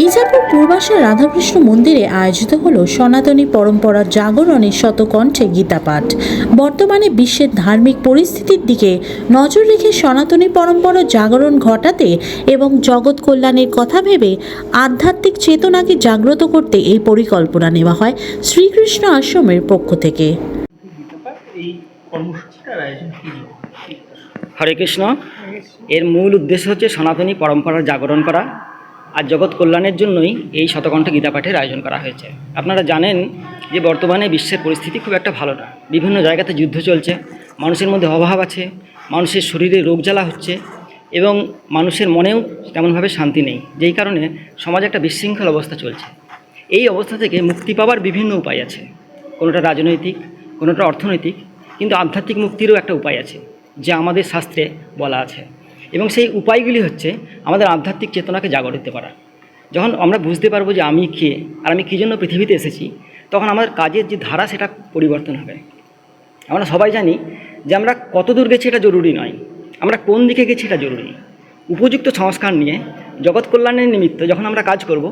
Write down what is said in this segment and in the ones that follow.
ইজাপুর পূর্বাশা রাধাকৃষ্ণ মন্দিরে আয়োজিত হল সনাতনী পরম্পরার জাগরণের শতকণ্ঠে গীতাপাঠ। বর্তমানে বিশ্বের ধার্মিক পরিস্থিতির দিকে নজর রেখে সনাতনী পরম্পরার জাগরণ ঘটাতে এবং জগৎ কল্যাণের কথা ভেবে আধ্যাত্মিক চেতনাকে জাগ্রত করতে এই পরিকল্পনা নেওয়া হয় শ্রীকৃষ্ণ আশ্রমের পক্ষ থেকে। হরে কৃষ্ণ। এর মূল উদ্দেশ্য হচ্ছে সনাতনী পরম্পরার জাগরণ করা আর জগৎ কল্যাণের জন্যই এই শতকণ্ঠ গীতাপাঠের আয়োজন করা হয়েছে। আপনারা জানেন যে বর্তমানে বিশ্বের পরিস্থিতি খুব একটা ভালো না। বিভিন্ন জায়গাতে যুদ্ধ চলছে, মানুষের মধ্যে অভাব আছে, মানুষের শরীরে রোগ জ্বালা হচ্ছে এবং মানুষের মনেও তেমনভাবে শান্তি নেই, যেই কারণে সমাজে একটা বিশৃঙ্খল অবস্থা চলছে। এই অবস্থা থেকে মুক্তি পাওয়ার বিভিন্ন উপায় আছে, কোনোটা রাজনৈতিক, কোনোটা অর্থনৈতিক, কিন্তু আধ্যাত্মিক মুক্তিরও একটা উপায় আছে যা আমাদের শাস্ত্রে বলা আছে। এবং সেই উপায়গুলি হচ্ছে আমাদের আধ্যাত্মিক চেতনাকে জাগরিত করা। যখন আমরা বুঝতে পারবো যে আমি কে আর আমি কী জন্য পৃথিবীতে এসেছি, তখন আমাদের কাজের যে ধারা সেটা পরিবর্তন হবে। আমরা সবাই জানি যে আমরা কত দূর গেছি এটা জরুরি নয়, আমরা কোন দিকে গেছি এটা জরুরি। উপযুক্ত সংস্কার নিয়ে জগৎ কল্যাণের নিমিত্ত যখন আমরা কাজ করব,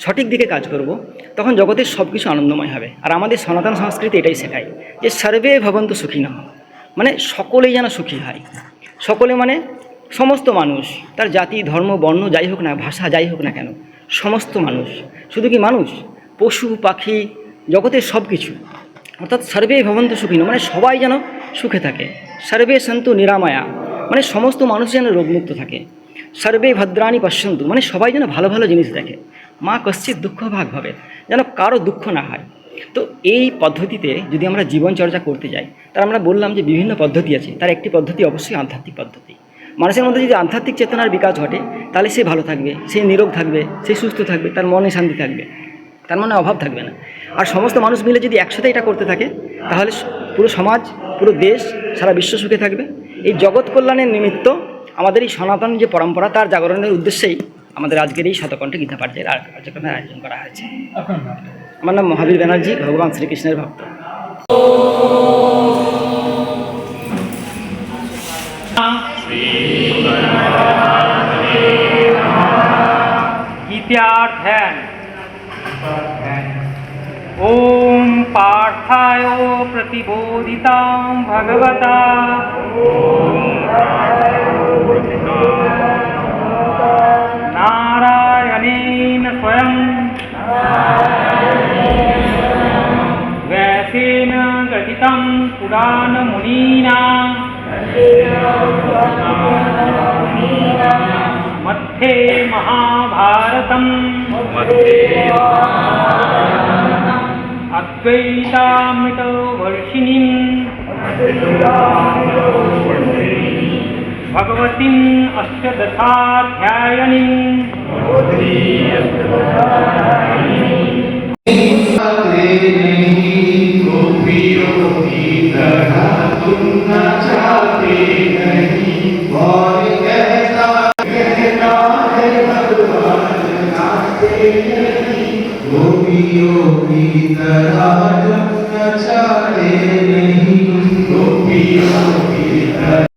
সঠিক দিকে কাজ করব, তখন জগতের সব কিছু আনন্দময় হবে। আর আমাদের সনাতন সংস্কৃতি এটাই শেখায় যে সর্বে ভবন্তু সুখিনঃ, মানে সকলেই যেন সুখী হয়। সকলে মানে সমস্ত মানুষ, তার জাতি, ধর্ম, বর্ণ যাই হোক না, ভাষা যাই হোক না কেন, সমস্ত মানুষ। শুধু কি মানুষ, পশু পাখি, জগতের সব কিছু, অর্থাৎ সর্বে ভবন্তু সুখিনঃ মানে সবাই যেন সুখে থাকে। সর্বে সন্তু নিরাময়া মানে সমস্ত মানুষ যেন রোগমুক্ত থাকে। সর্বে ভদ্রাণি পশ্যন্তু মানে সবাই যেন ভালো ভালো জিনিস দেখে। মা কশ্চিৎ দুঃখ ভাগ হবে, যেন কারো দুঃখ না হয়। তো এই পদ্ধতিতে যদি আমরা জীবনচর্চা করতে যাই, তার আমরা বললাম যে বিভিন্ন পদ্ধতি আছে, তার একটি পদ্ধতি অবশ্যই আধ্যাত্মিক পদ্ধতি। মানুষের মধ্যে যদি আধ্যাত্মিক চেতনার বিকাশ ঘটে, তাহলে সে ভালো থাকবে, সে নিরোগ থাকবে, সে সুস্থ থাকবে, তার মনে শান্তি থাকবে, তার মনে অভাব থাকবে না। আর সমস্ত মানুষ মিলে যদি একসাথে এটা করতে থাকে, তাহলে পুরো সমাজ, পুরো দেশ, সারা বিশ্ব সুখে থাকবে। এই জগৎ কল্যাণের নিমিত্ত আমাদের এই সনাতন যে পরম্পরা, তার জাগরণের উদ্দেশ্যেই আমাদের আজকের এই শতকণ্ঠ গীতাপাঠের কার্যক্রমের আয়োজন করা হয়েছে। আমার নাম মহাবীর ব্যানার্জি, ভগবান শ্রীকৃষ্ণের ভক্ত। गीत्यार्थ्यान् ओम पार्थाय प्रतिबोधितां भगवता नारायणेन स्वयं व्यासेन ग्रथितं पुराणमुनिना मध्ये महाभारतम् अद्वैतामृतवर्षिणीं भगवतीम् अष्टदशाध्यायिनीं गोपियों की तरह तुम न चाहे नहीं, गोपियों की तरह